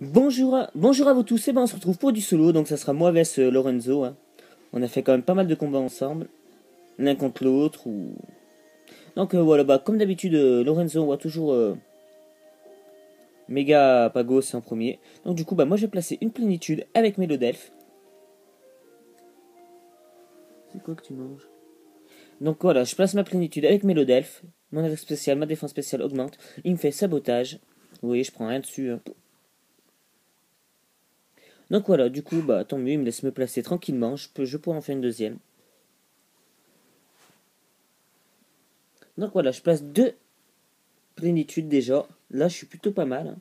Bonjour à vous tous, et ben on se retrouve pour du solo, donc ça sera moi vs Lorenzo. Hein. On a fait quand même pas mal de combats ensemble, l'un contre l'autre. Donc voilà, bah comme d'habitude, Lorenzo on voit toujours Méga Pagos en premier. Donc du coup, bah moi je vais placer une plénitude avec Mélodelphe. C'est quoi que tu manges? Donc voilà, je place ma plénitude avec Mélodelphe. Mon attaque spéciale, ma défense spéciale augmente. Il me fait sabotage. Vous voyez, je prends rien dessus. Hein. Donc voilà, du coup, bah tant mieux, il me laisse me placer tranquillement. Je pourrais en faire une deuxième. Donc voilà, je place deux plénitudes déjà. Là, je suis plutôt pas mal. Hein,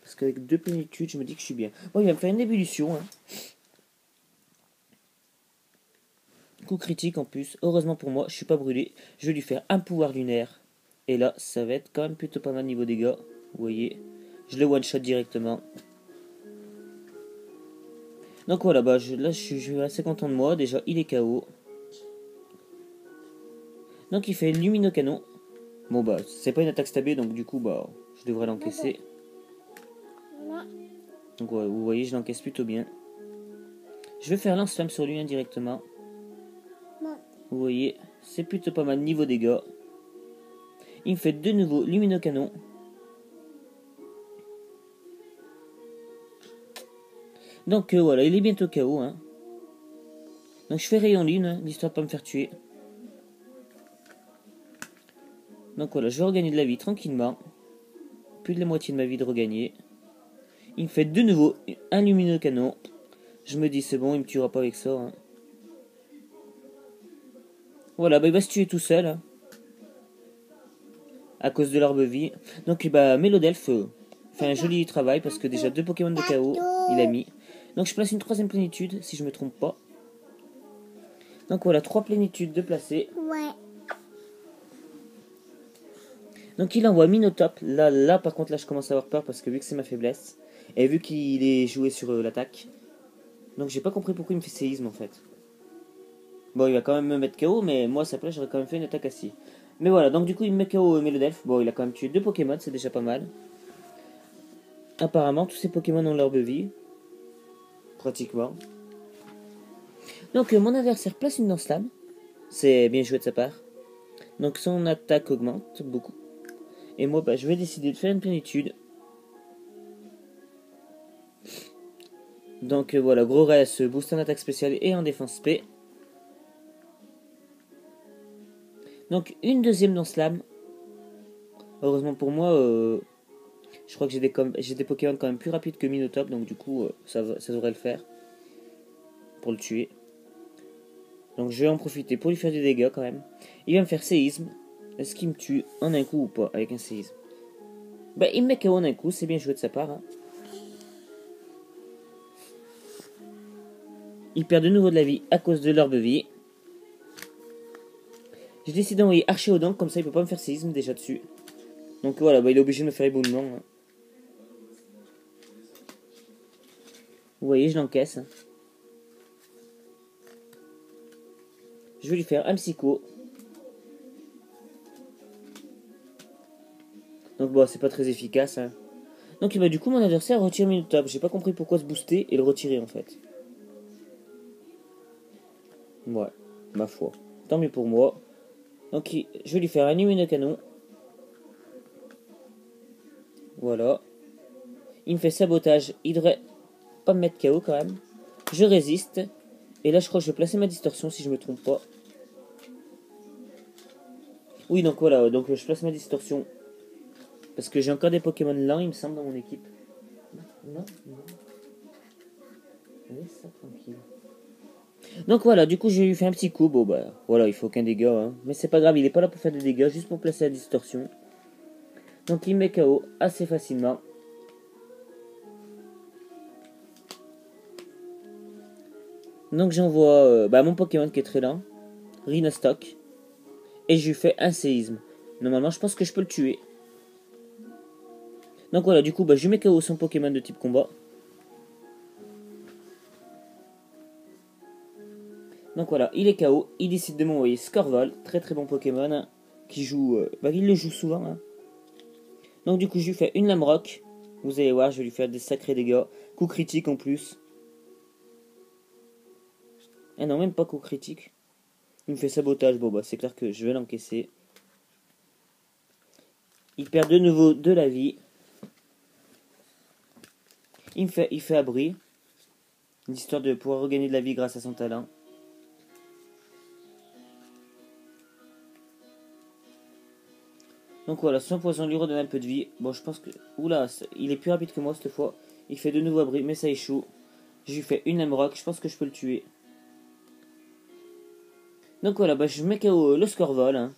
parce qu'avec deux plénitudes, je me dis que je suis bien. Bon, il va me faire une ébullition. Hein. Coup critique en plus. Heureusement pour moi, je suis pas brûlé. Je vais lui faire un pouvoir lunaire. Et là, ça va être quand même plutôt pas mal niveau dégâts. Vous voyez. Je le one-shot directement. Donc voilà, bah là, je suis assez content de moi. Déjà, il est KO. Donc il fait luminocanon. Bon bah, c'est pas une attaque stabée, donc du coup, bah, je devrais l'encaisser. Donc ouais, vous voyez, je l'encaisse plutôt bien. Je vais faire lance-flamme sur lui indirectement. Vous voyez, c'est plutôt pas mal niveau dégâts. Il me fait de nouveau luminocanon. Donc voilà, il est bientôt KO. Hein. Donc je fais rayon lune, hein, l'histoire de pas me faire tuer. Donc voilà, je vais regagner de la vie tranquillement. Plus de la moitié de ma vie de regagner. Il me fait de nouveau un luminocanon. Je me dis c'est bon, il me tuera pas avec ça. Hein. Voilà, bah il va se tuer tout seul. Hein, à cause de l'arbre vie. Donc bah Mélodelphe fait un joli travail parce que déjà deux Pokémon de KO, il a mis. Donc je place une troisième plénitude si je me trompe pas. Donc voilà, trois plénitudes de placer. Ouais. Donc il envoie Minotop. Là par contre là je commence à avoir peur parce que vu que c'est ma faiblesse. Et vu qu'il est joué sur l'attaque. Donc j'ai pas compris pourquoi il me fait séisme en fait. Bon il va quand même me mettre KO mais moi à sa place j'aurais quand même fait une attaque assis. Mais voilà, donc du coup il me met KO Mélodelphe. Bon il a quand même tué deux Pokémon, c'est déjà pas mal. Apparemment tous ces Pokémon ont l'herbe vie. Pratiquement. Donc mon adversaire place une lance-flamme. C'est bien joué de sa part. Donc son attaque augmente beaucoup. Et moi bah, je vais décider de faire une plénitude. Donc voilà, gros reste, boost en attaque spéciale et en défense spé. Donc une deuxième lance-flamme. Heureusement pour moi, je crois que j'ai des Pokémon quand même plus rapides que Minotop. Donc du coup, ça devrait le faire. Pour le tuer. Donc je vais en profiter pour lui faire des dégâts quand même. Il va me faire séisme. Est-ce qu'il me tue en un coup ou pas avec un séisme? Bah il me met KO en un coup, c'est bien joué de sa part. Hein. Il perd de nouveau de la vie à cause de l'herbe vie. J'ai décidé d'envoyer Archer aux dents, comme ça il peut pas me faire séisme déjà dessus. Donc voilà, bah, il est obligé de me faire éboulement. Hein. Vous voyez, je l'encaisse. Hein. Je vais lui faire un psycho. Donc bon, c'est pas très efficace. Hein. Donc bah, du coup, mon adversaire retire Minotop. J'ai pas compris pourquoi se booster et le retirer en fait. Ouais, ma foi. Tant mieux pour moi. Donc je vais lui faire un luminocanon. Voilà. Il me fait sabotage. Il devrait pas me mettre KO quand même. Je résiste. Et là, je crois que je vais placer ma distorsion si je me trompe pas. Oui, donc voilà. Donc je place ma distorsion. Parce que j'ai encore des Pokémon lents, il me semble, dans mon équipe. Non. Laisse ça tranquille. Donc voilà, du coup, j'ai lui fait un petit coup. Bon, bah, voilà, il faut aucun dégât. Hein. Mais c'est pas grave, il est pas là pour faire des dégâts, juste pour placer la distorsion. Donc il met KO assez facilement. Donc j'envoie mon Pokémon qui est très lent, Rhinostock, et je lui fais un séisme. Normalement, je pense que je peux le tuer. Donc voilà, du coup, je lui mets KO son Pokémon de type combat. Donc voilà, il est KO, il décide de m'envoyer Scorvol, très très bon Pokémon, hein, qui joue, il le joue souvent. Hein. Donc du coup, je lui fais une Lame Rock. Vous allez voir, je vais lui faire des sacrés dégâts. Coup critique en plus. Ah non, même pas coup critique. Il me fait sabotage. Bon bah c'est clair que je vais l'encaisser. Il perd de nouveau de la vie. Il fait abri. L'histoire de pouvoir regagner de la vie grâce à son talent. Donc voilà, son poison lui redonne un peu de vie. Bon, je pense que... Oula, il est plus rapide que moi cette fois. Il fait de nouveau abri, mais ça échoue. Je lui fais une lame rock, je pense que je peux le tuer. Donc voilà, bah, je mets KO le score vol. Hein.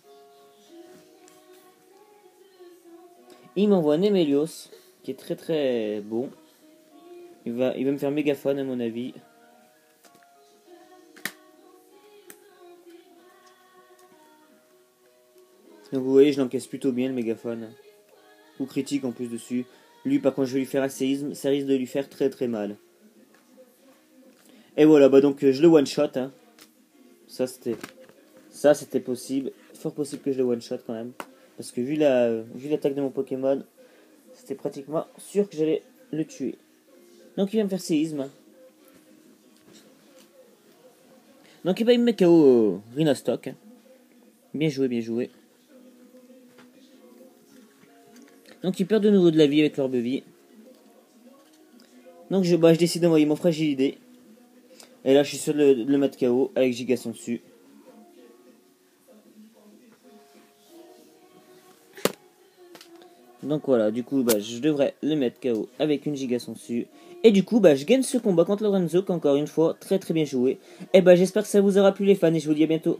Il m'envoie Nemelios, qui est très très bon. Il va me faire mégaphone à mon avis. Donc vous voyez, je l'encaisse plutôt bien le mégaphone. Coup critique en plus dessus. Lui par contre je vais lui faire un séisme, ça risque de lui faire très très mal. Et voilà, bah donc je le one shot. Hein. Ça c'était possible. Fort possible que je le one shot quand même. Parce que vu l'attaque de mon Pokémon, c'était pratiquement sûr que j'allais le tuer. Donc il va me faire séisme. Donc il va me mettre KO Rhinostock. Bien joué, bien joué. Donc il perd de nouveau de la vie avec l'orbe vie. Donc je décide d'envoyer mon fragilité. Et là je suis sûr de le mettre KO avec Gigasson dessus. Donc voilà, du coup je devrais le mettre KO avec une Gigasson dessus. Et du coup je gagne ce combat contre Lorenzo, qu'encore une fois très très bien joué. Et j'espère que ça vous aura plu les fans et je vous dis à bientôt.